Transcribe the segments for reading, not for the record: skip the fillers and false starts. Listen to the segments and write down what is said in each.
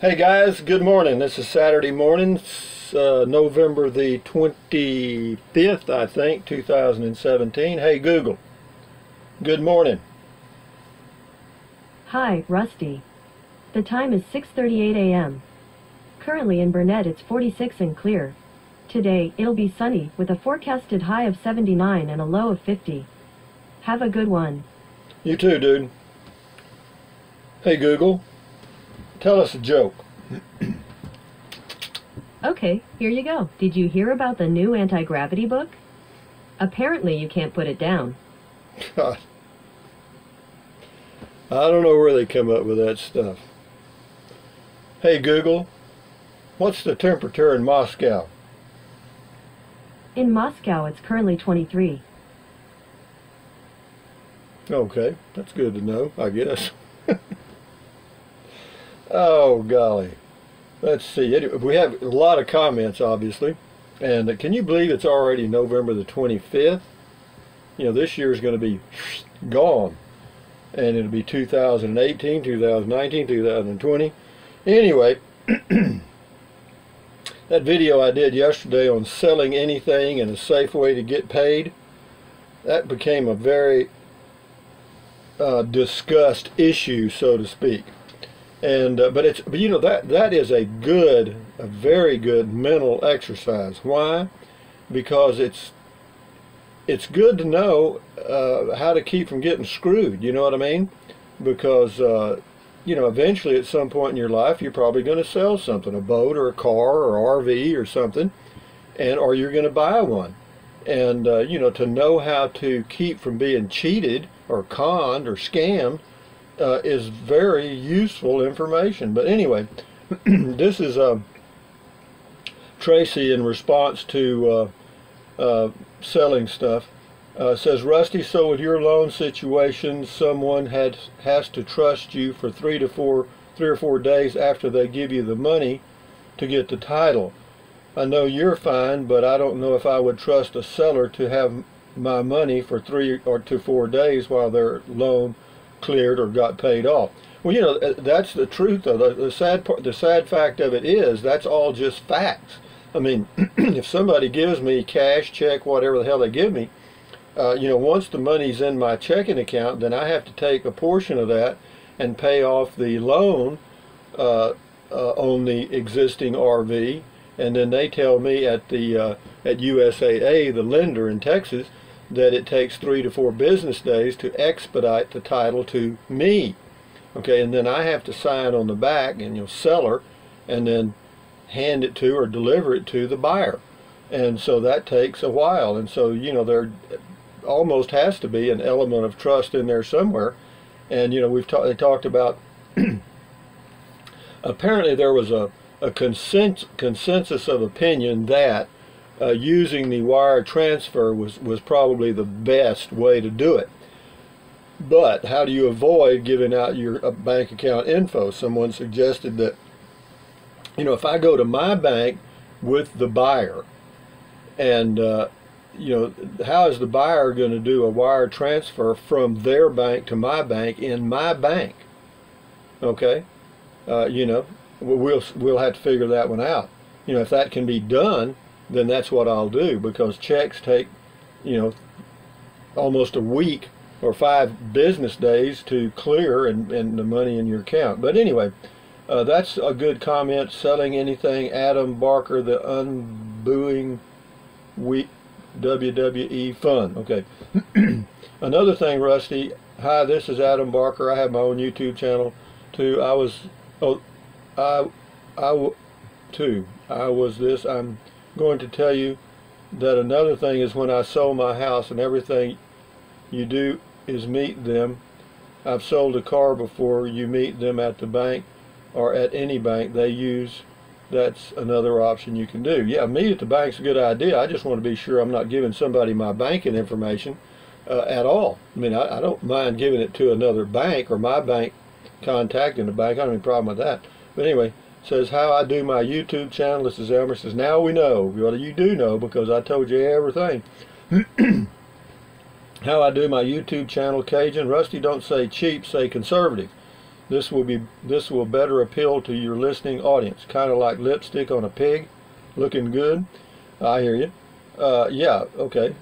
Hey guys, good morning. This is Saturday morning, November the 25th, I think, 2017. Hey Google, good morning. Hi, Rusty. The time is 6:38 a.m. Currently in Burnett it's 46 and clear. Today, it'll be sunny, with a forecasted high of 79 and a low of 50. Have a good one. You too, dude. Hey Google, tell us a joke. Okay, here you go. Did you hear about the new anti-gravity book? Apparently you can't put it down. God. I don't know where they come up with that stuff. Hey Google, what's the temperature in Moscow? In Moscow it's currently 23. Okay, that's good to know, I guess. Oh golly. Let's see. We have a lot of comments, obviously. And can you believe it's already November the 25th? You know, this year is going to be gone. And it'll be 2018, 2019, 2020. Anyway, that video I did yesterday on selling anything and a safe way to get paid, that became a very discussed issue, so to speak. And but you know, that is a very good mental exercise. Why? Because it's good to know how to keep from getting screwed. You know what I mean? Because you know, eventually at some point in your life you're probably going to sell something, a boat or a car or RV or something, or you're going to buy one. And you know, to know how to keep from being cheated or conned or scammed is very useful information. But anyway, this is Tracy in response to selling stuff. Says, Rusty, so with your loan situation, someone has to trust you for 3 or 4 days after they give you the money to get the title. I know you're fine, but I don't know if I would trust a seller to have my money for 3 or 4 days while their loan cleared or got paid off. Well, you know, that's the truth though. The sad fact of it is that's all just facts. I mean, if somebody gives me cash, check, whatever the hell they give me, you know, once the money's in my checking account, then I have to take a portion of that and pay off the loan on the existing RV, and then they tell me at the at USAA, the lender in Texas, that it takes 3 to 4 business days to expedite the title to me. Okay, and then I have to sign on the back, and you'll seller, and then hand it to or deliver it to the buyer. And so that takes a while. And so, you know, there almost has to be an element of trust in there somewhere. And, you know, they talked about apparently there was a consensus of opinion that using the wire transfer was probably the best way to do it. But how do you avoid giving out your bank account info? Someone suggested that, you know, if I go to my bank with the buyer, and you know, how is the buyer going to do a wire transfer from their bank to my bank in my bank? Okay, you know, we'll have to figure that one out. You know, if that can be done, then that's what I'll do, because checks take, you know, almost a week or 5 business days to clear and the money in your account. But anyway, that's a good comment. Selling anything, Adam Barker, the unbooing WWE fun. Okay. Another thing, Rusty. Hi, this is Adam Barker. I have my own YouTube channel too. I'm going to tell you that another thing is when I sold my house, and everything you do is meet them. I've sold a car before. You meet them at the bank or at any bank they use. That's another option you can do. Yeah, meet at the bank's a good idea. I just want to be sure I'm not giving somebody my banking information at all. I mean, I don't mind giving it to another bank or my bank contacting the bank. I don't have any problem with that. But anyway, says how I do my YouTube channel. This is Elmer. Says, now we know. Well, you do know because I told you everything. How I do my YouTube channel, Cajun. Rusty, don't say cheap, say conservative. This will better appeal to your listening audience. Kind of like lipstick on a pig, looking good. I hear you. Yeah, okay.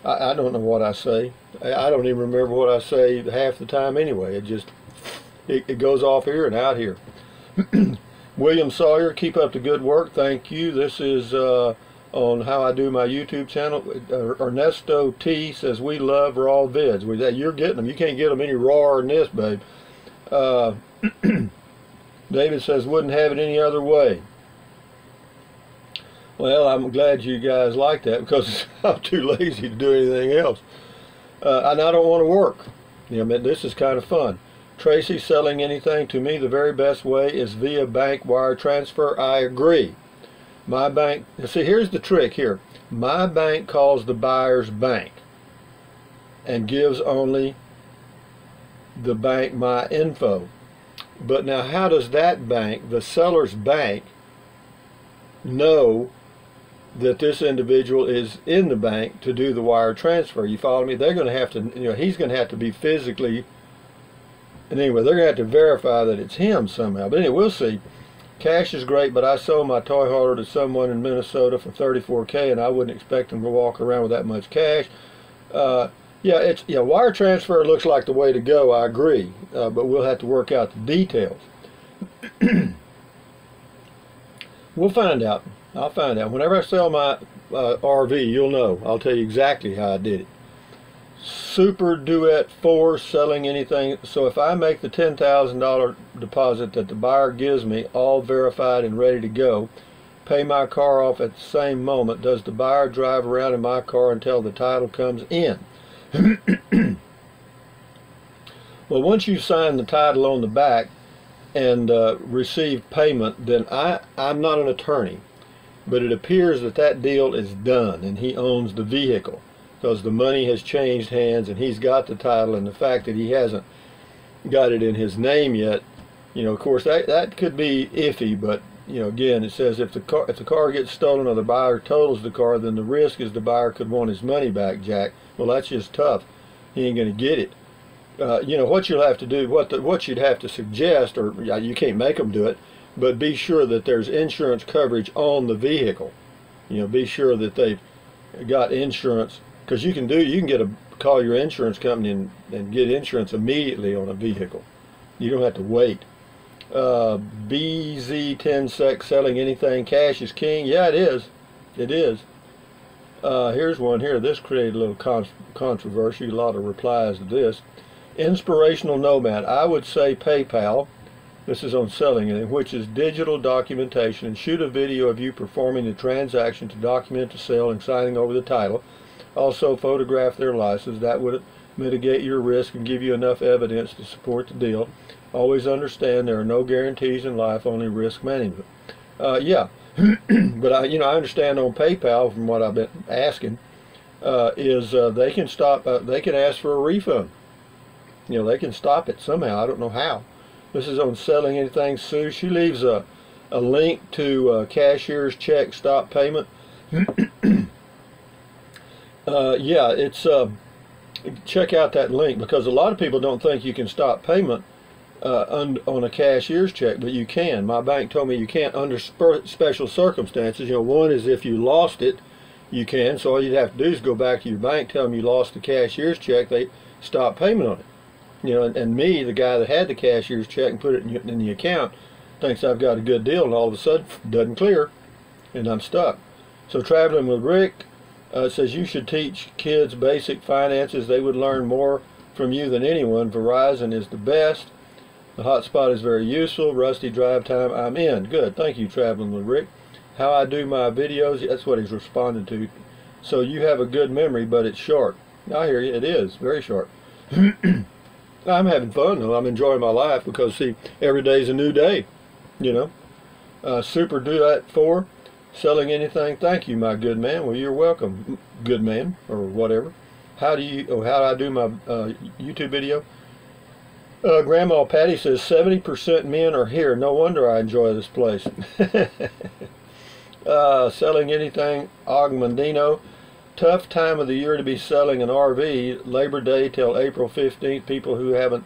I don't know what I say. I don't even remember what I say half the time anyway. It goes off here and out here. William Sawyer, keep up the good work. Thank you. This is on How I Do My YouTube channel. Ernesto T says, we love raw vids. You're getting them. You can't get them any rawer than this, babe. David says, wouldn't have it any other way. Well, I'm glad you guys like that, because I'm too lazy to do anything else. And I don't want to work. You know, this is kind of fun. Tracy, selling anything, to me the very best way is via bank wire transfer. I agree. My bank, see, here's the trick here. My bank calls the buyer's bank and gives only the bank my info. But now how does that bank, the seller's bank, know that this individual is in the bank to do the wire transfer? You follow me? They're going to have to, you know, he's going to have to be physically, and anyway, they're going to have to verify that it's him somehow. But anyway, we'll see. Cash is great, but I sold my toy hauler to someone in Minnesota for $34K, and I wouldn't expect them to walk around with that much cash. Yeah, wire transfer looks like the way to go. I agree, but we'll have to work out the details. We'll find out. I'll find out. Whenever I sell my RV, you'll know. I'll tell you exactly how I did it. Super Duet 4, selling anything. So if I make the $10,000 deposit that the buyer gives me, all verified and ready to go, pay my car off at the same moment, does the buyer drive around in my car until the title comes in? Well, once you sign the title on the back and receive payment, then I'm not an attorney, but it appears that that deal is done and he owns the vehicle, because the money has changed hands and he's got the title. And the fact that he hasn't got it in his name yet, you know, of course that could be iffy, but you know, again, it says if the car gets stolen or the buyer totals the car, then the risk is the buyer could want his money back, Jack. Well, that's just tough. He ain't going to get it. You know, what you'll have to do, what you'd have to suggest, or you can't make them do it, but be sure that there's insurance coverage on the vehicle. You know, be sure that they've got insurance, because you can call your insurance company and get insurance immediately on a vehicle. You don't have to wait. BZ10Sec, selling anything, cash is king. Yeah, it is. It is. Here's one here. This created a little controversy. A lot of replies to this. Inspirational Nomad. I would say PayPal. This is on selling it, which is digital documentation, and shoot a video of you performing the transaction to document the sale and signing over the title. Also photograph their license. That would mitigate your risk and give you enough evidence to support the deal. Always understand there are no guarantees in life, only risk management. Yeah, but I understand on PayPal, from what I've been asking, they can stop. They can ask for a refund. You know, they can stop it somehow. I don't know how. This is on selling anything. Sue, she leaves a link to cashier's check stop payment. Yeah, it's check out that link, because a lot of people don't think you can stop payment on a cashier's check, but you can. My bank told me you can't under special circumstances. You know, one is if you lost it, you can. So all you'd have to do is go back to your bank, tell them you lost the cashier's check, they stop payment on it. You know, and me, the guy that had the cashier's check and put it in the account, thinks I've got a good deal, and all of a sudden doesn't clear, and I'm stuck. So Traveling with Rick says you should teach kids basic finances. They would learn more from you than anyone. Verizon is the best. The hotspot is very useful. Rusty drive time, I'm in. Good. Thank you, Traveling with Rick. How I do my videos, that's what he's responded to. So you have a good memory, but it's short. I hear you. It is very short. I'm having fun, though. I'm enjoying my life, because, see, every day's a new day, you know. Super Duet 4, selling anything. Thank you, my good man. Well, you're welcome, good man, or whatever. How do I do my YouTube video? Grandma Patty says 70% men are here. No wonder I enjoy this place. Selling anything, Augmandino. Tough time of the year to be selling an RV. Labor Day till April 15th. People who haven't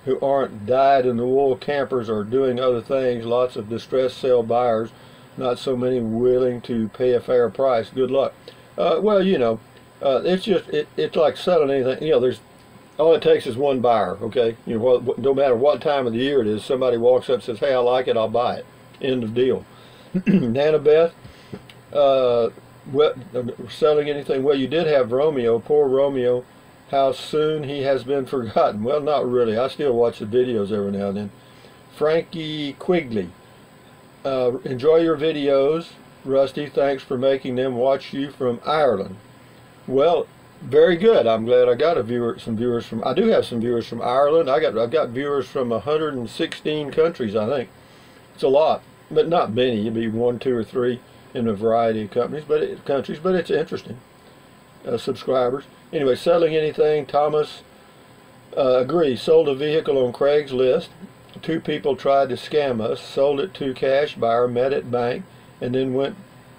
who aren't dyed-in-the-wool campers or doing other things. Lots of distressed sale buyers, not so many willing to pay a fair price. Good luck. Well, you know, it's like selling anything. You know, there's all it takes is one buyer. Okay, you know, no matter what time of the year it is, somebody walks up and says, "Hey, I like it, I'll buy it." End of deal. Nana Beth, selling anything? Well, you did have Romeo. Poor Romeo. How soon he has been forgotten. Well, not really. I still watch the videos every now and then. Frankie Quigley. Enjoy your videos, Rusty. Thanks for making them. Watch you from Ireland. Well, very good. I'm glad I got some viewers from. I do have some viewers from Ireland. I've got viewers from 116 countries. I think it's a lot, but not many. It'd be 1, 2, or 3 in a variety of countries, but it's interesting. Subscribers. Anyway, selling anything. Thomas agrees. Sold a vehicle on Craigslist. 2 people tried to scam us. Sold it to cash buyer. Met at bank, and then went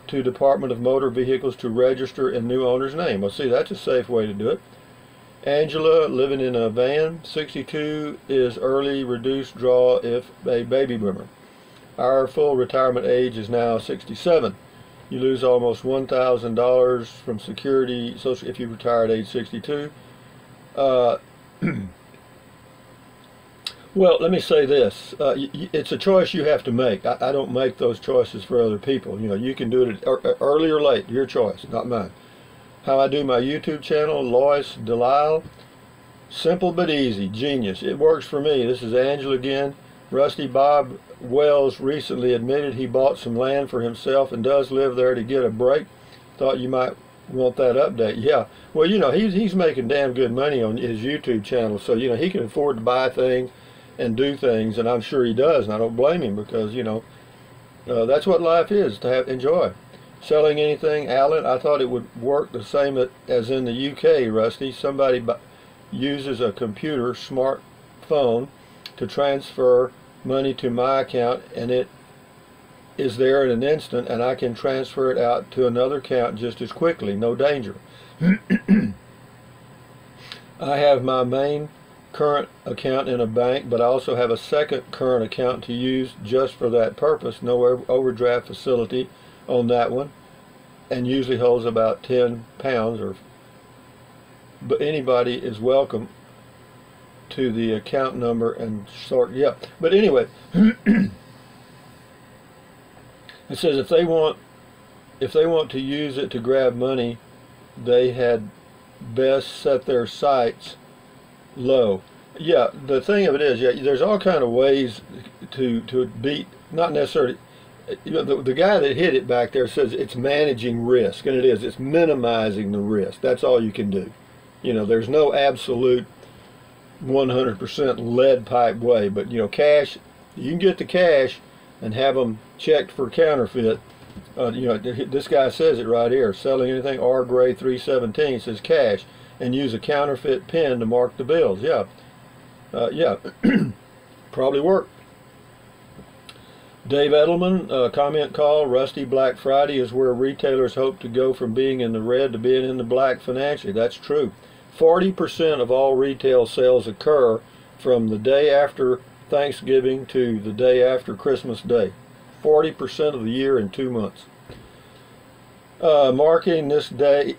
to Department of Motor Vehicles to register in new owner's name. Well, see, that's a safe way to do it. Angela, living in a van. 62 is early reduced draw if a baby boomer. Our full retirement age is now 67. You lose almost $1,000 from security social if you retire at age 62. Well, let me say this. It's a choice you have to make. I don't make those choices for other people. You know, you can do it early or late. Your choice, not mine. How I do my YouTube channel, Lois Delisle. Simple but easy. Genius. It works for me. This is Angela again. Rusty, Bob Wells recently admitted he bought some land for himself and does live there to get a break. Thought you might want that update. Yeah. Well, you know, he's making damn good money on his YouTube channel, so, you know, he can afford to buy things and do things, and I'm sure he does, and I don't blame him, because, you know, that's what life is, to enjoy. Selling anything, Alan, I thought it would work the same as in the UK, Rusty. Somebody uses a computer, smartphone, to transfer money to my account, and it is there in an instant, and I can transfer it out to another account just as quickly. No danger. I have my main current account in a bank, but I also have a second current account to use just for that purpose. No overdraft facility on that one, and usually holds about 10 pounds. But anybody is welcome to the account number and sort. Yeah, but anyway, it says if they want to use it to grab money, they had best set their sights low. Yeah, the thing of it is, yeah, there's all kind of ways to beat, not necessarily, you know, the guy that hit it back there says it's managing risk, and it is. It's minimizing the risk. That's all you can do. You know, there's no absolute 100% lead pipe way, but, you know, cash, you can get the cash and have them checked for counterfeit. You know, this guy says it right here. Selling anything, R. Gray 317 says cash, and use a counterfeit pen to mark the bills. Yeah, yeah, probably work. Dave Edelman, comment call. Rusty, Black Friday is where retailers hope to go from being in the red to being in the black financially. That's true. 40% of all retail sales occur from the day after Thanksgiving to the day after Christmas Day. 40% of the year in 2 months. Marketing this day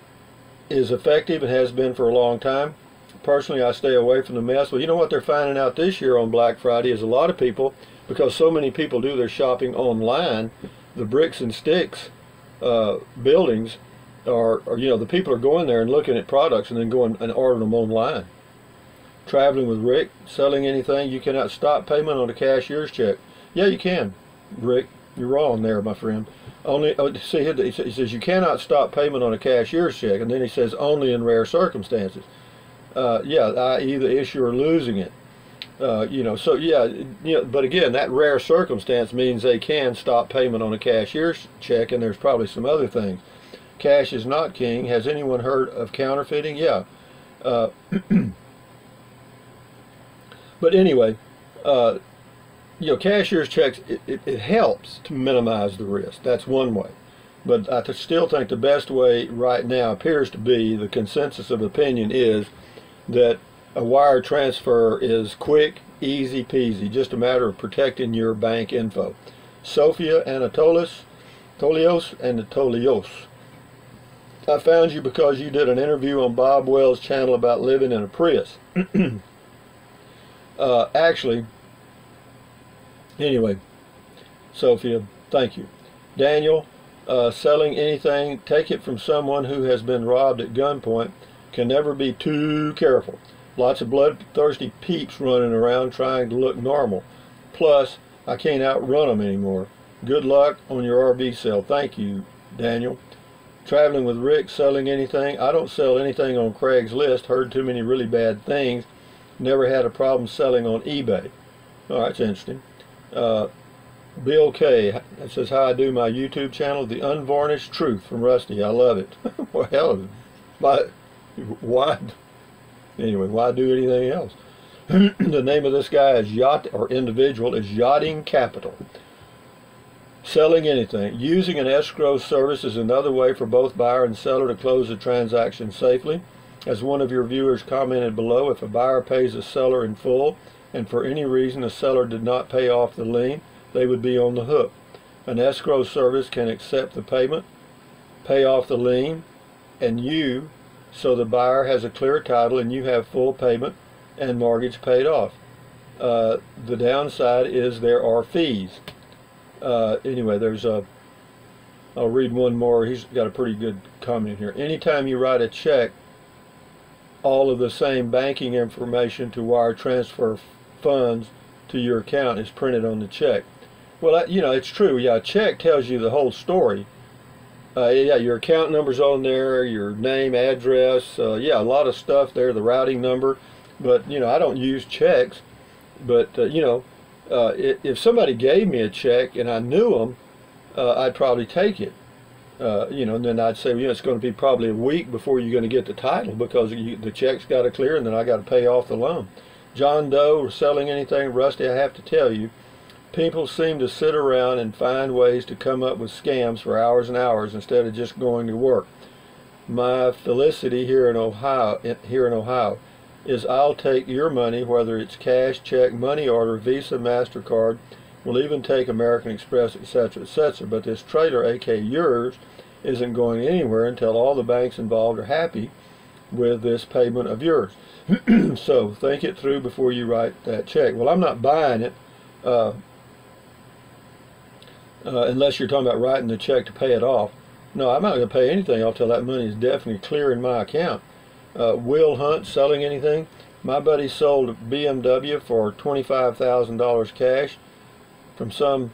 is effective and has been for a long time. Personally, I stay away from the mess. Well, you know what they're finding out this year on Black Friday is a lot of people, because so many people do their shopping online, the bricks and sticks buildings are, you know, the people are going there and looking at products and then going and ordering them online. Traveling with Rick, selling anything, you cannot stop payment on a cashier's check. Yeah, you can, Rick. You're wrong there, my friend. Only, see, he says you cannot stop payment on a cashier's check, and then he says only in rare circumstances. Yeah, i.e. the issuer losing it. You know, so yeah, you know, but again, that rare circumstance means they can stop payment on a cashier's check, and there's probably some other things. Cash is not king. Has anyone heard of counterfeiting? Yeah. But anyway, you know, cashier's checks, it helps to minimize the risk. That's one way. But I still think the best way right now appears to be, the consensus of opinion is that a wire transfer is quick, easy peasy. Just a matter of protecting your bank info. Sophia Anatolios, I found you because you did an interview on Bob Wells' channel about living in a Prius. Actually, anyway, Sophia, thank you. Daniel, selling anything, take it from someone who has been robbed at gunpoint, can never be too careful. Lots of bloodthirsty peeps running around trying to look normal. Plus, I can't outrun them anymore. Good luck on your RV sale. Thank you, Daniel. Traveling with Rick, selling anything. I don't sell anything on Craigslist. Heard too many really bad things. Never had a problem selling on eBay. Oh, that's interesting. Bill K. That says, how I do my YouTube channel, The Unvarnished Truth from Rusty. I love it. Well, why? Anyway, why do anything else? The name of this guy is individual is Yachting Capital. Selling anything. Using an escrow service is another way for both buyer and seller to close the transaction safely. As one of your viewers commented below, if a buyer pays a seller in full and for any reason the seller did not pay off the lien, they would be on the hook. An escrow service can accept the payment, pay off the lien, and so the buyer has a clear title and you have full payment and mortgage paid off. The downside is there are fees. Anyway, I'll read one more. He's got a pretty good comment here. Anytime you write a check, all of the same banking information to wire transfer funds to your account is printed on the check. Well, it's true. Yeah, a check tells you the whole story. Yeah, your account number's on there, your name, address, yeah, a lot of stuff there, the routing number. But, I don't use checks. But, if somebody gave me a check and I knew them, I'd probably take it. And then I'd say, it's going to be probably a week before you're going to get the title because the check's got to clear and then I got to pay off the loan. John Doe, selling anything, Rusty, I have to tell you, people seem to sit around and find ways to come up with scams for hours and hours instead of just going to work. My felicity here in Ohio is I'll take your money, whether it's cash, check, money order, Visa, MasterCard, we'll even take American Express, etc., etc. But this trailer, aka yours, isn't going anywhere until all the banks involved are happy with this payment of yours. So think it through before you write that check. Well, I'm not buying it unless you're talking about writing the check to pay it off. No, I'm not going to pay anything off till that money is definitely clear in my account. Will Hunt, selling anything. My buddy sold a BMW for $25,000 cash from some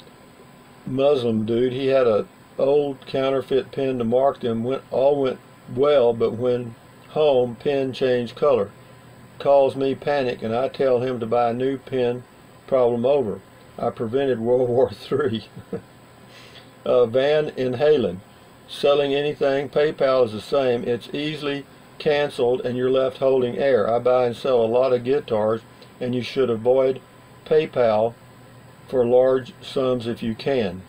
Muslim dude. He had a old counterfeit pen to mark them. All went well, but when home, pen changed color. Calls me panic, and I tell him to buy a new pen. Problem over. I prevented World War III. Van in Halen, selling anything. PayPal is the same. It's easily canceled and you're left holding air. I buy and sell a lot of guitars, and you should avoid PayPal for large sums if you can.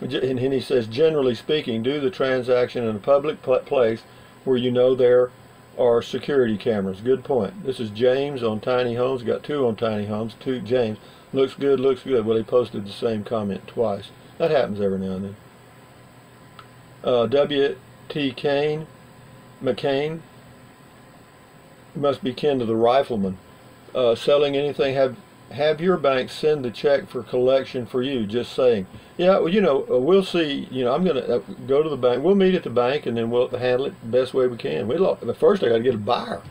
And he says, generally speaking, do the transaction in a public place where you know there are security cameras. Good point. This is James on Tiny Homes. Got two on Tiny Homes. Two James. Looks good, looks good. Well, he posted the same comment twice. That happens every now and then. W.T. McCain must be kin to the rifleman. Selling anything, have your bank send the check for collection for you. Just saying. Yeah, well, we'll see. I'm going to go to the bank. We'll meet at the bank, and then we'll handle it the best way we can. But first, I got to get a buyer.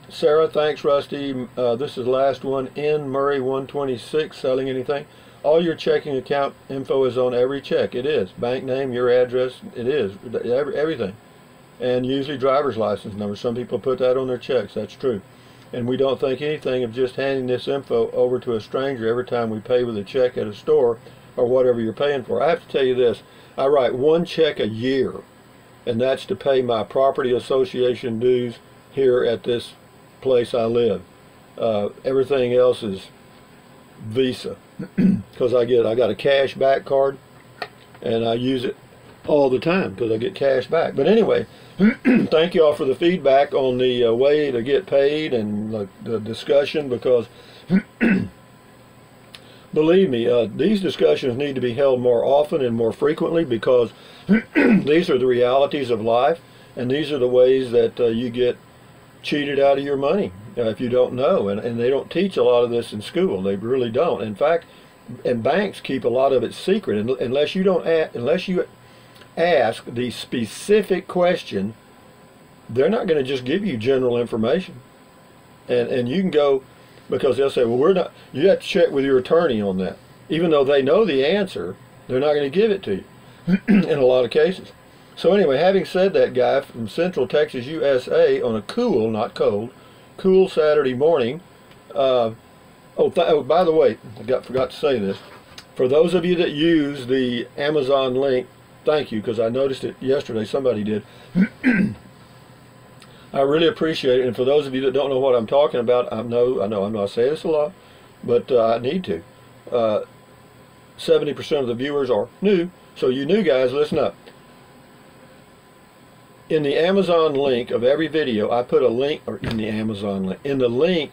Sarah, thanks, Rusty. This is the last one. N. Murray 126, selling anything. All your checking account info is on every check. It is. Bank name, your address, it is. Everything. And usually driver's license number. Some people put that on their checks. That's true. And we don't think anything of just handing this info over to a stranger every time we pay with a check at a store or whatever you're paying for. I have to tell you this. I write one check a year, and that's to pay my property association dues here at this place I live. Everything else is Visa because I got a cash back card and I use it all the time because I get cash back. But anyway, thank you all for the feedback on the way to get paid and the discussion, because believe me, these discussions need to be held more often and more frequently, because these are the realities of life, and these are the ways that you get cheated out of your money if you don't know. And they don't teach a lot of this in school. They really don't. In fact, and banks keep a lot of it secret unless you ask the specific question. They're not going to just give you general information, and you can go, because they'll say, well, we're not, you have to check with your attorney on that. Even though they know the answer, they're not going to give it to you in a lot of cases. So anyway, having said that, guy from Central Texas, USA, on a cool, not cold, cool Saturday morning. Oh, by the way, forgot to say this. For those of you that use the Amazon link, thank you, because I noticed it yesterday. Somebody did. I really appreciate it. And for those of you that don't know what I'm talking about, I know I'm not saying this a lot, but I need to. 70% of the viewers are new, so you new guys, listen up. In the Amazon link of every video, I put a link, or in the Amazon link, in the link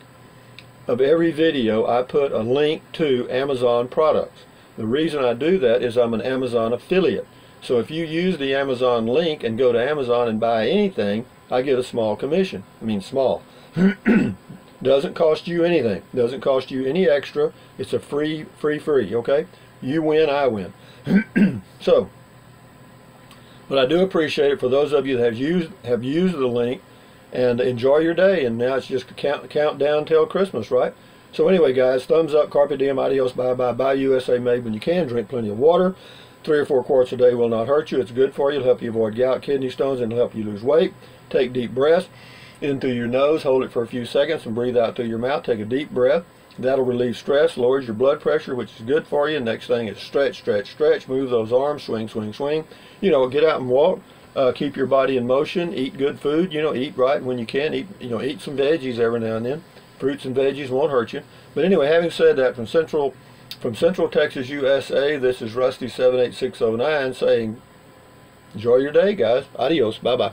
of every video, I put a link to Amazon products. The reason I do that is I'm an Amazon affiliate. So if you use the Amazon link and go to Amazon and buy anything, I get a small commission. I mean small. Doesn't cost you anything. Doesn't cost you any extra. It's a free, okay? You win, I win. So, but I do appreciate it for those of you that have used the link, and enjoy your day. And now it's just a countdown till Christmas, right? So anyway, guys, thumbs up, carpe diem, adios, bye-bye, buy USA made when you can. Drink plenty of water. 3 or 4 quarts a day will not hurt you. It's good for you. It'll help you avoid gout, kidney stones, and it'll help you lose weight. Take deep breaths in through your nose, hold it for a few seconds, and breathe out through your mouth. Take a deep breath. That'll relieve stress, lowers your blood pressure, which is good for you. Next thing is stretch, stretch, stretch. Move those arms, swing, swing, swing. You know, get out and walk. Keep your body in motion. Eat good food. You know, eat right when you can. Eat some veggies every now and then. Fruits and veggies won't hurt you. But anyway, having said that, from Central Texas, USA, this is Rusty 78609 saying, enjoy your day, guys. Adios. Bye-bye.